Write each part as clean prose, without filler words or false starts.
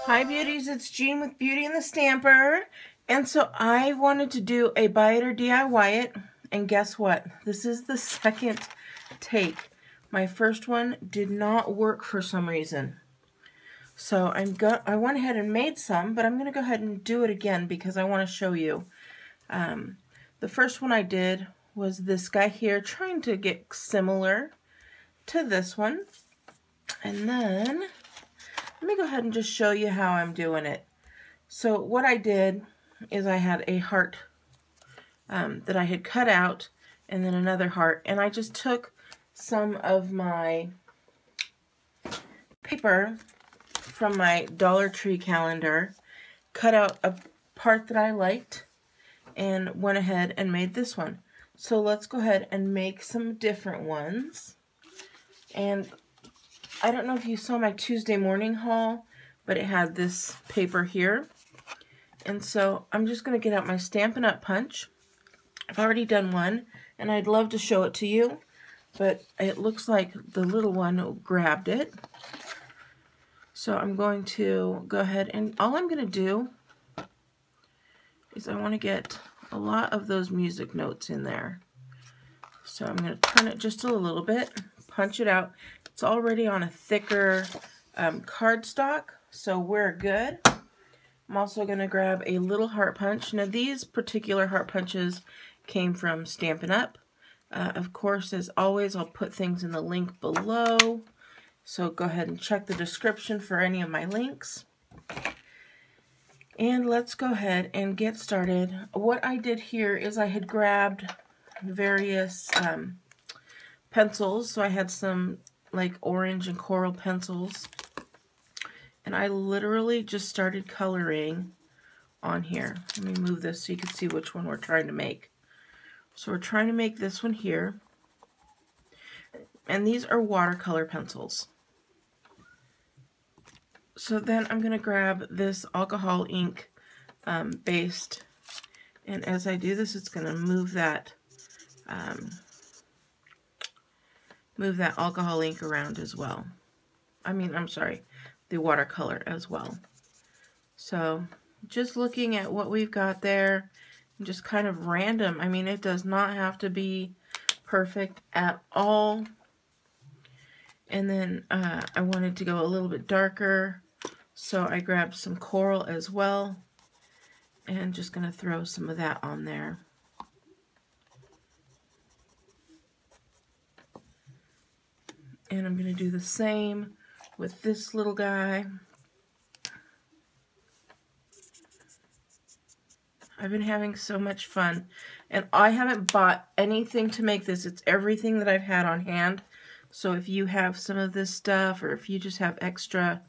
Hi beauties, it's Jean with Beauty and the Stamper. And so I wanted to do a buy it or DIY it. And guess what? This is the second take. My first one did not work for some reason. So I went ahead and made some, but I'm going to go ahead and do it again because I want to show you. The first one I did was this guy here, trying to get similar to this one. And then let me go ahead and just show you how I'm doing it. So what I did is I had a heart that I had cut out and then another heart, and I just took some of my paper from my Dollar Tree calendar, cut out a part that I liked, and went ahead and made this one. So let's go ahead and make some different ones. And I don't know if you saw my Tuesday morning haul, but it had this paper here. And so I'm just going to get out my Stampin' Up! Punch. I've already done one, and I'd love to show it to you, but it looks like the little one grabbed it. So I'm going to go ahead, and all I'm going to do is I want to get a lot of those music notes in there. So I'm going to turn it just a little bit, punch it out. It's already on a thicker cardstock, so we're good. I'm also going to grab a little heart punch. Now these particular heart punches came from Stampin' Up! Of course, as always, I'll put things in the link below. So go ahead and check the description for any of my links. And let's go ahead and get started. What I did here is I had grabbed various pencils. So I had some like orange and coral pencils. And I literally just started coloring on here. Let me move this so you can see which one we're trying to make. So we're trying to make this one here. And these are watercolor pencils. So then I'm going to grab this alcohol ink based. And as I do this, it's going to move that alcohol ink around as well. I'm sorry, the watercolor as well. So just looking at what we've got there, just kind of random. It does not have to be perfect at all. And then I wanted to go a little bit darker, so I grabbed some coral as well, and just going to throw some of that on there. And I'm going to do the same with this little guy. I've been having so much fun, and I haven't bought anything to make this. It's everything that I've had on hand. So if you have some of this stuff, or if you just have extra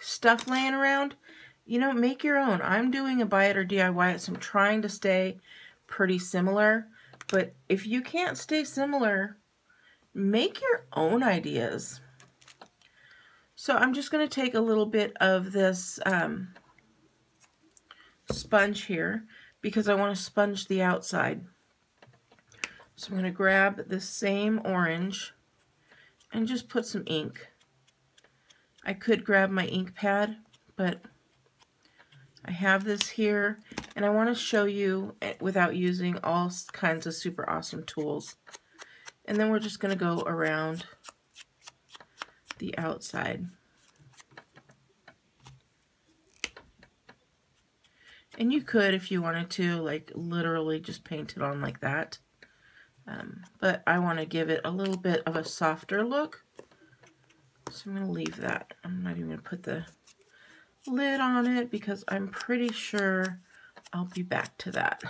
stuff laying around, make your own. I'm doing a buy it or DIY it, so I'm trying to stay pretty similar. But if you can't stay similar, make your own ideas. So I'm just going to take a little bit of this sponge here because I want to sponge the outside. So I'm going to grab the same orange and just put some ink. I could grab my ink pad, but I have this here, and I want to show you without using all kinds of super awesome tools. And then we're just going to go around the outside. And you could, if you wanted to, like literally just paint it on like that. But I want to give it a little bit of a softer look. So I'm going to leave that. I'm not even going to put the lid on it because I'm pretty sure I'll be back to that.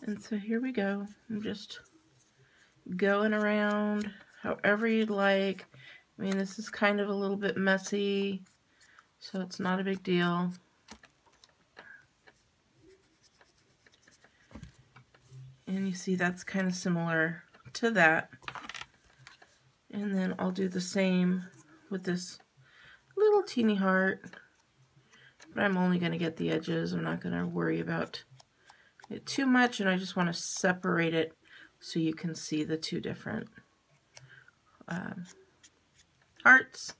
And so here we go. I'm just going around however you'd like. This is kind of a little bit messy, so it's not a big deal. And you see that's kind of similar to that. And then I'll do the same with this little teeny heart. But I'm only going to get the edges. I'm not going to worry about it too much, and I just want to separate it so you can see the two different hearts,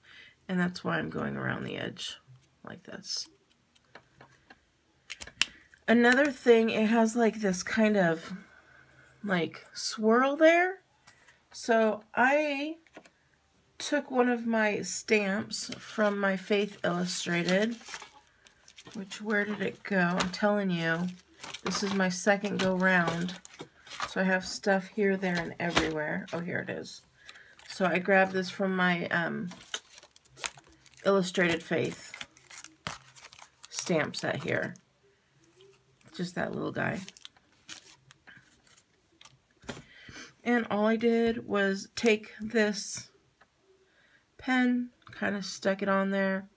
and that's why I'm going around the edge like this. Another thing, it has like this kind of like swirl there. So I took one of my stamps from my Faith Illustrated, which, where did it go? I'm telling you, this is my second go round. So I have stuff here, there, and everywhere. Oh, here it is. So I grabbed this from my Illustrated Faith stamp set here. Just that little guy. And all I did was take this pen, kind of stuck it on there,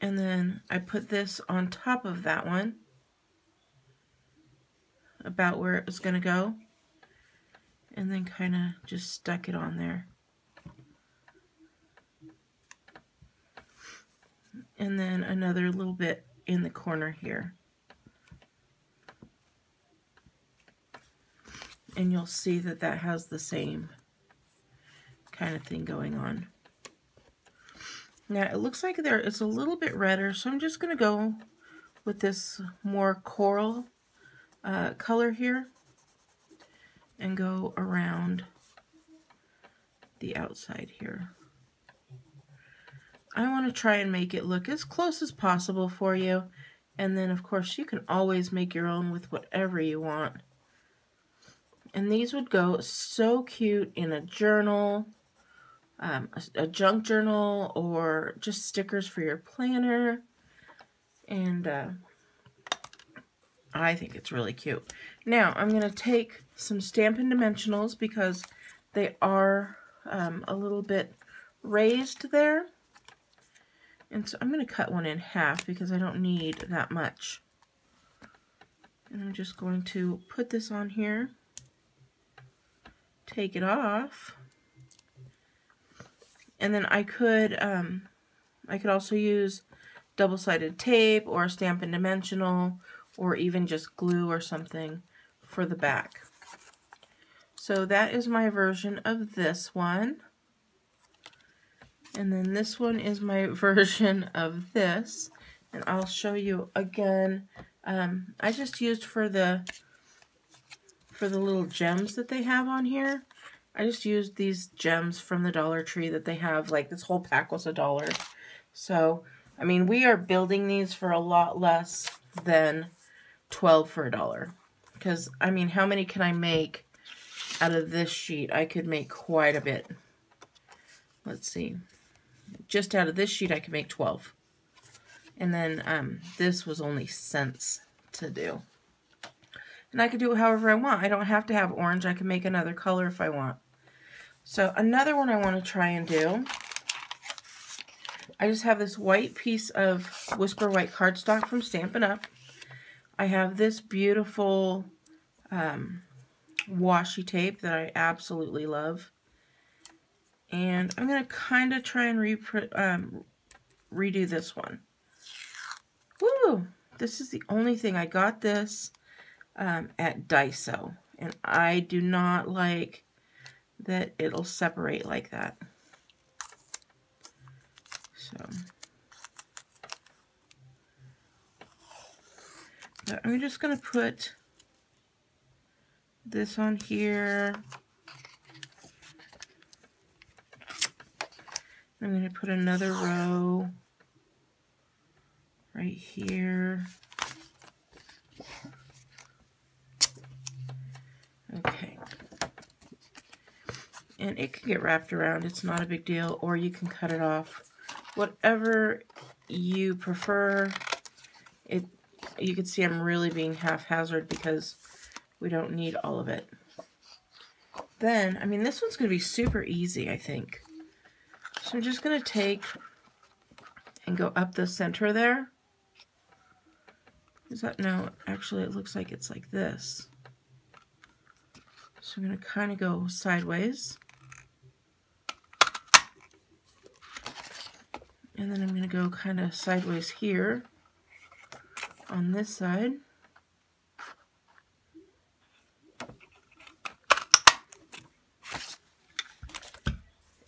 and then I put this on top of that one, about where it was going to go, and then kind of just stuck it on there. And then another little bit in the corner here. And you'll see that that has the same kind of thing going on. Now it looks like it's a little bit redder, so I'm just going to go with this more coral color here and go around the outside here. I want to try and make it look as close as possible for you, and then of course you can always make your own with whatever you want. And these would go so cute in a journal, a junk journal, or just stickers for your planner. And I think it's really cute. Now I'm going to take some Stampin' Dimensionals because they are a little bit raised there. And so I'm going to cut one in half because I don't need that much. And I'm just going to put this on here, take it off, and then I could also use double-sided tape or a Stampin' Dimensional or even just glue or something for the back. So that is my version of this one. And then this one is my version of this. And I'll show you again. I just used for the little gems that they have on here. I just used these gems from the Dollar Tree that they have. Like, this whole pack was $1. So, I mean, we are building these for a lot less than 12 for $1. Because, I mean, how many can I make out of this sheet? I could make quite a bit. Let's see. Just out of this sheet, I could make 12. And then this was only cents to do. And I could do it however I want. I don't have to have orange. I can make another color if I want. So another one I want to try and do. I just have this white piece of Whisper White cardstock from Stampin' Up. I have this beautiful washi tape that I absolutely love. And I'm going to kind of try and redo this one. Woo! This is the only thing. I got this at Daiso. And I do not like that it'll separate like that. So I'm just going to put this on here. I'm going to put another row right here. Okay. And it can get wrapped around. It's not a big deal. Or you can cut it off. Whatever you prefer. You can see I'm really being haphazard because we don't need all of it. Then, I mean, this one's going to be super easy, I think. So I'm just going to take and go up the center there. Is that, no, actually it looks like it's like this. So I'm going to kind of go sideways. And then I'm going to go kind of sideways here on this side.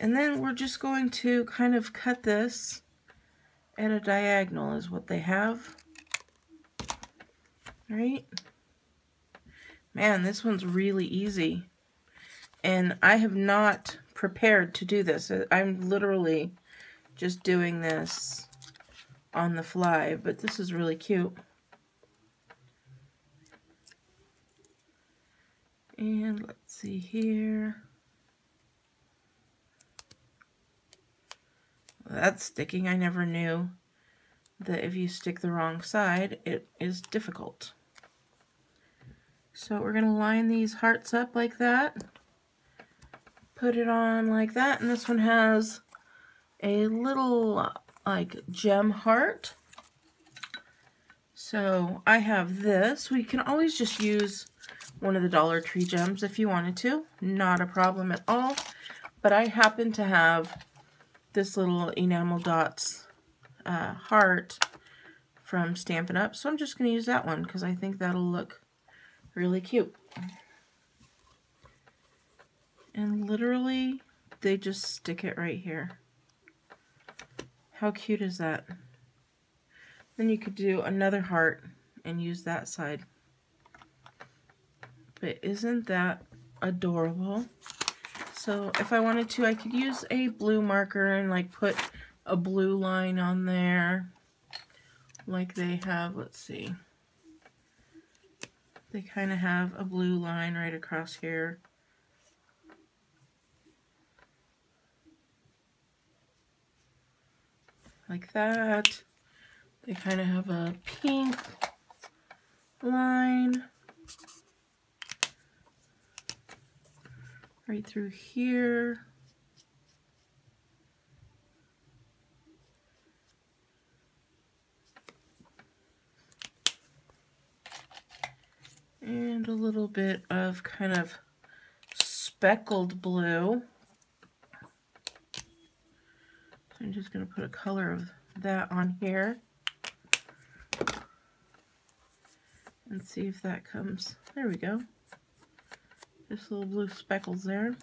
And then we're just going to kind of cut this at a diagonal is what they have. Right? Man, this one's really easy. And I have not prepared to do this. I'm literally just doing this on the fly, but this is really cute. And let's see here. Well, that's sticking. I never knew that if you stick the wrong side, it is difficult. So we're going to line these hearts up like that. Put it on like that, and this one has a little like gem heart. So I have this. We can always just use one of the Dollar Tree gems if you wanted to. Not a problem at all. But I happen to have this little enamel dots heart from Stampin' Up. So I'm just going to use that one because I think that'll look really cute. And literally, they just stick it right here. How cute is that? Then you could do another heart and use that side. But isn't that adorable? So if I wanted to, I could use a blue marker and like put a blue line on there. Like they have, let's see. They kind of have a blue line right across here. Like that. They kind of have a pink line right through here. And a little bit of kind of speckled blue. I'm just going to put a color of that on here and see if that comes. There we go. Just little blue speckles there.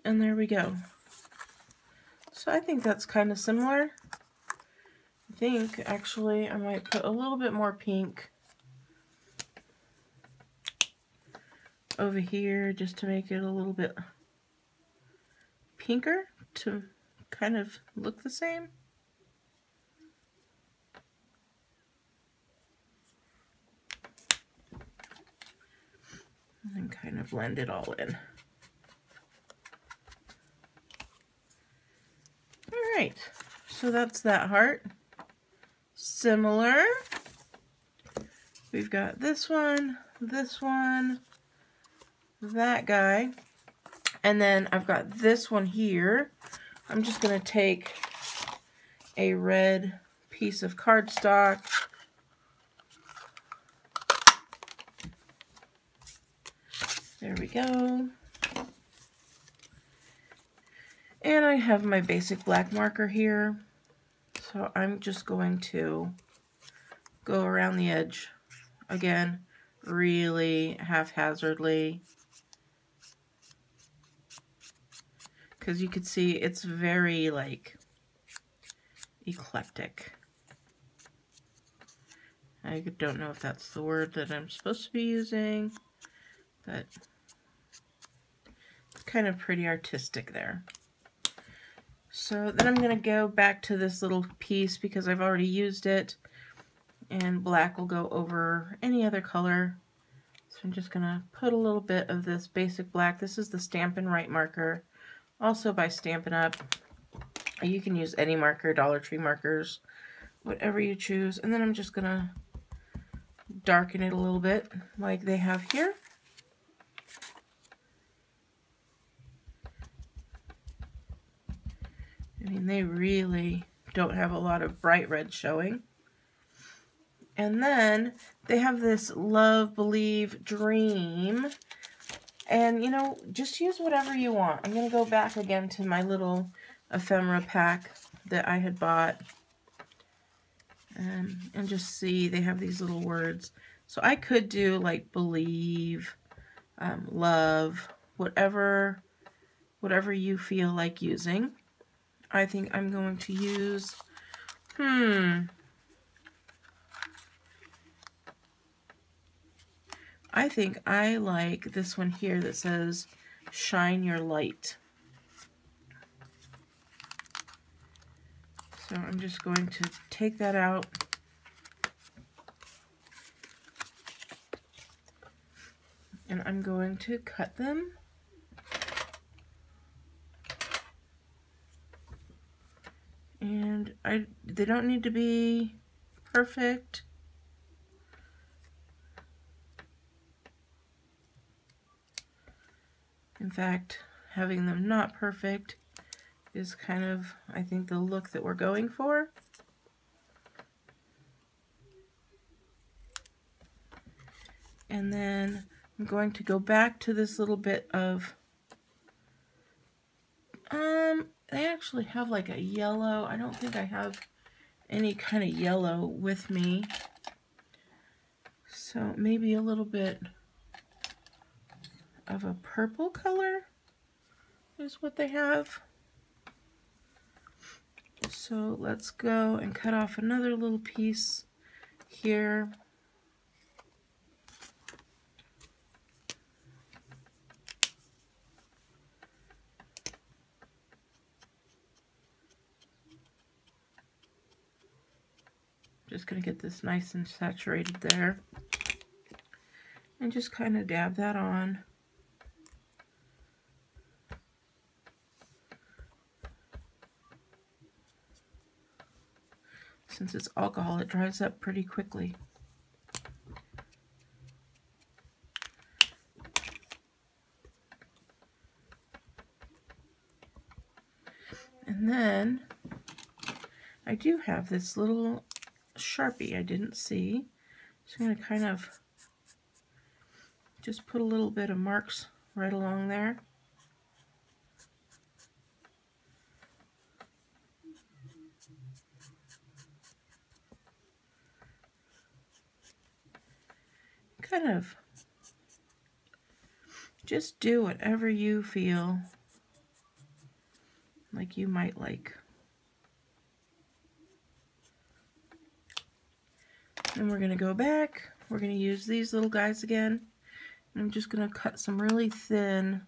And there we go. So I think that's kind of similar. I think actually I might put a little bit more pink over here just to make it a little bit pinker to kind of look the same. And then kind of blend it all in. Alright, so that's that heart. Similar. We've got this one, that guy, and then I've got this one here. I'm just going to take a red piece of cardstock, there we go, and I have my basic black marker here, so I'm just going to go around the edge again, really haphazardly, because you could see it's very like eclectic. I don't know if that's the word that I'm supposed to be using, but it's kind of pretty artistic there. So then I'm going to go back to this little piece because I've already used it, and black will go over any other color. So I'm just going to put a little bit of this basic black. This is the Stampin' Right marker, also by Stampin' Up. You can use any marker, Dollar Tree markers, whatever you choose. And then I'm just going to darken it a little bit like they have here. I mean, they really don't have a lot of bright red showing. And then they have this Love, Believe, Dream. And, you know, just use whatever you want. I'm going to go back again to my little ephemera pack that I had bought. And just see, they have these little words. So I could do like believe, love, whatever you feel like using. I think I'm going to use, I think I like this one here that says shine your light. So I'm just going to take that out. And I'm going to cut them. And they don't need to be perfect. In fact, having them not perfect is kind of, I think, the look that we're going for. And then I'm going to go back to this little bit of, they actually have like a yellow. I don't think I have any kind of yellow with me. So maybe a little bit of a purple color is what they have. So let's go and cut off another little piece here. Just going to get this nice and saturated there. And just kind of dab that on. Since it's alcohol, it dries up pretty quickly. And then I do have this little Sharpie I didn't see. So I'm going to kind of just put a little bit of marks right along there. Kind of just do whatever you feel like you might like. And we're going to go back. We're going to use these little guys again. I'm just going to cut some really thin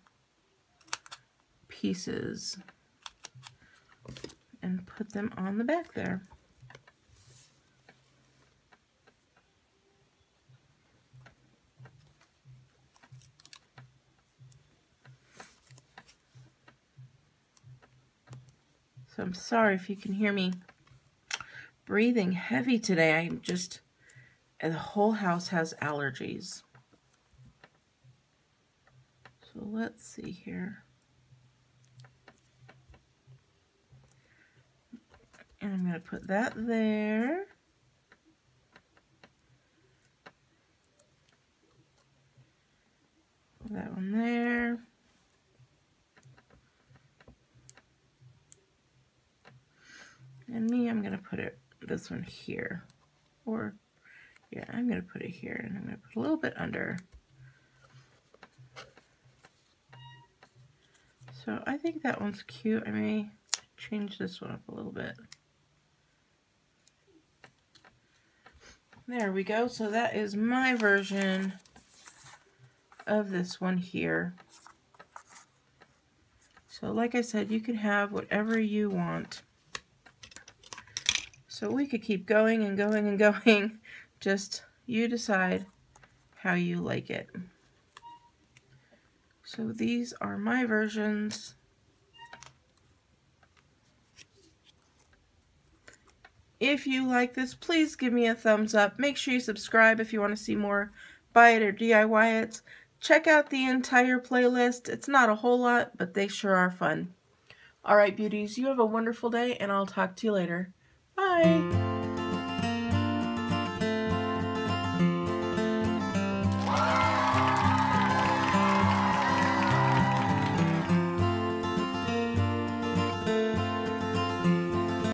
pieces and put them on the back there. So I'm sorry if you can hear me breathing heavy today. I'm just, the whole house has allergies. So let's see here. And I'm going to put that there. Put that one there. And me, I'm going to put this one here. Or, yeah, I'm going to put it here. And I'm going to put a little bit under. So I think that one's cute. I may change this one up a little bit. There we go. So that is my version of this one here. So like I said, you can have whatever you want. So we could keep going and going and going. Just you decide how you like it. So these are my versions. If you like this, please give me a thumbs up. Make sure you subscribe if you want to see more buy it or DIY it. Check out the entire playlist. It's not a whole lot, but they sure are fun. Alright, beauties, you have a wonderful day, and I'll talk to you later. Bye!